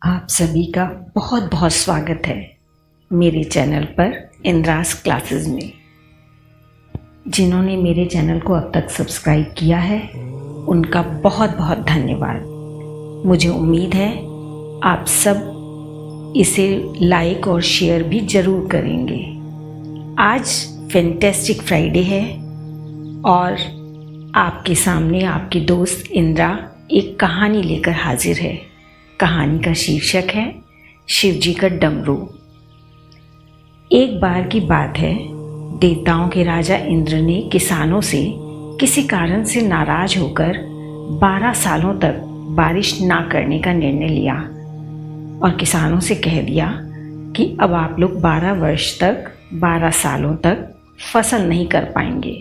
आप सभी का बहुत बहुत स्वागत है मेरे चैनल पर इंद्रास क्लासेस में। जिन्होंने मेरे चैनल को अब तक सब्सक्राइब किया है उनका बहुत बहुत धन्यवाद। मुझे उम्मीद है आप सब इसे लाइक और शेयर भी ज़रूर करेंगे। आज फैंटेस्टिक फ्राइडे है और आपके सामने आपकी दोस्त इंद्रा एक कहानी लेकर हाजिर है। कहानी का शीर्षक है शिव जी का डमरू। एक बार की बात है, देवताओं के राजा इंद्र ने किसानों से किसी कारण से नाराज होकर 12 सालों तक बारिश ना करने का निर्णय लिया और किसानों से कह दिया कि अब आप लोग 12 सालों तक फसल नहीं कर पाएंगे,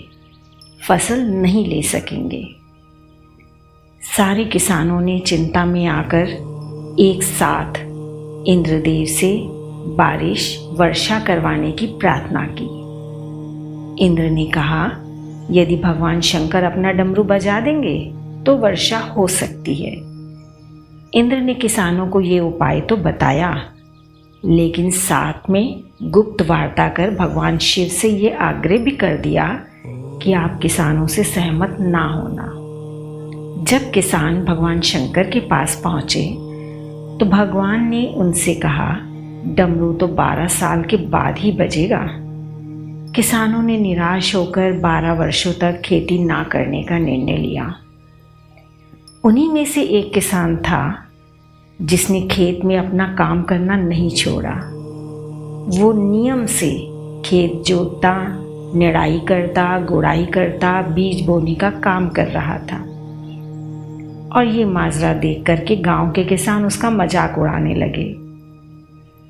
फसल नहीं ले सकेंगे। सारे किसानों ने चिंता में आकर एक साथ इंद्रदेव से बारिश वर्षा करवाने की प्रार्थना की। इंद्र ने कहा, यदि भगवान शंकर अपना डमरू बजा देंगे तो वर्षा हो सकती है। इंद्र ने किसानों को ये उपाय तो बताया, लेकिन साथ में गुप्त वार्ता कर भगवान शिव से ये आग्रह भी कर दिया कि आप किसानों से सहमत ना होना। जब किसान भगवान शंकर के पास पहुँचे तो भगवान ने उनसे कहा, डमरू तो 12 साल के बाद ही बजेगा। किसानों ने निराश होकर 12 वर्षों तक खेती ना करने का निर्णय लिया। उन्हीं में से एक किसान था जिसने खेत में अपना काम करना नहीं छोड़ा। वो नियम से खेत जोतता, निराई करता, गुड़ाई करता, बीज बोने का काम कर रहा था और ये माजरा देख करके गांव के किसान उसका मजाक उड़ाने लगे।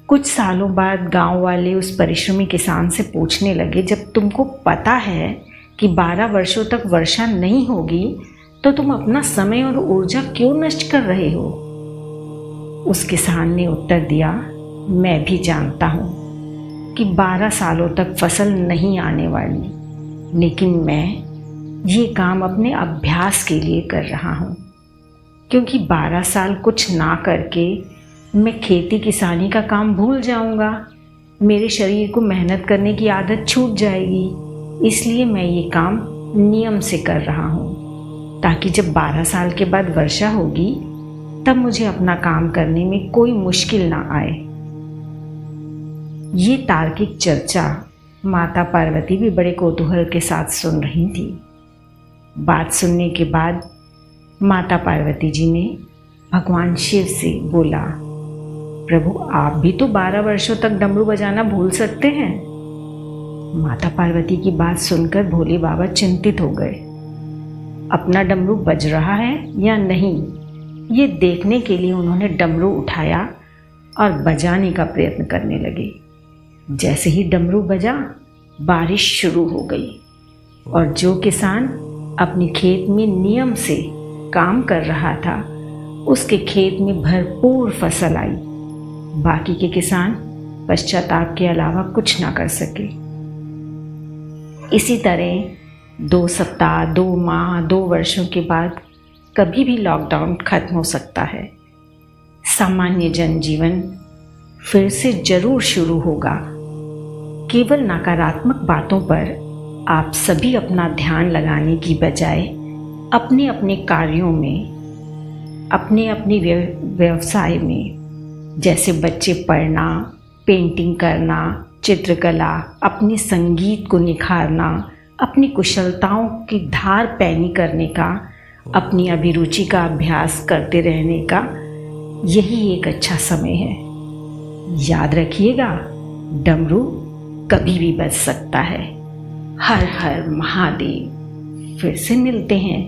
कुछ सालों बाद गांव वाले उस परिश्रमी किसान से पूछने लगे, जब तुमको पता है कि 12 वर्षों तक वर्षा नहीं होगी तो तुम अपना समय और ऊर्जा क्यों नष्ट कर रहे हो? उस किसान ने उत्तर दिया, मैं भी जानता हूँ कि 12 सालों तक फसल नहीं आने वाली, लेकिन मैं ये काम अपने अभ्यास के लिए कर रहा हूँ, क्योंकि 12 साल कुछ ना करके मैं खेती किसानी का काम भूल जाऊंगा। मेरे शरीर को मेहनत करने की आदत छूट जाएगी। इसलिए मैं ये काम नियम से कर रहा हूँ, ताकि जब 12 साल के बाद वर्षा होगी तब मुझे अपना काम करने में कोई मुश्किल ना आए। ये तार्किक चर्चा माता पार्वती भी बड़े कौतूहल के साथ सुन रही थी। बात सुनने के बाद माता पार्वती जी ने भगवान शिव से बोला, प्रभु आप भी तो 12 वर्षों तक डमरू बजाना भूल सकते हैं। माता पार्वती की बात सुनकर भोले बाबा चिंतित हो गए। अपना डमरू बज रहा है या नहीं, ये देखने के लिए उन्होंने डमरू उठाया और बजाने का प्रयत्न करने लगे। जैसे ही डमरू बजा, बारिश शुरू हो गई और जो किसान अपने खेत में नियम से काम कर रहा था उसके खेत में भरपूर फसल आई। बाकी के किसान पश्चाताप के अलावा कुछ ना कर सके। इसी तरह 2 सप्ताह, 2 माह, 2 वर्षों के बाद कभी भी लॉकडाउन खत्म हो सकता है। सामान्य जनजीवन फिर से जरूर शुरू होगा। केवल नकारात्मक बातों पर आप सभी अपना ध्यान लगाने की बजाय अपने अपने कार्यों में, अपने अपने व्यवसाय में, जैसे बच्चे पढ़ना, पेंटिंग करना, चित्रकला, अपने संगीत को निखारना, अपनी कुशलताओं की धार पैनी करने का, अपनी अभिरुचि का अभ्यास करते रहने का यही एक अच्छा समय है। याद रखिएगा, डमरू कभी भी बज सकता है। हर हर महादेव। फिर से मिलते हैं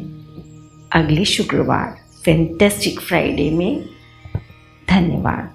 अगले शुक्रवार फैंटेस्टिक फ्राइडे में। धन्यवाद।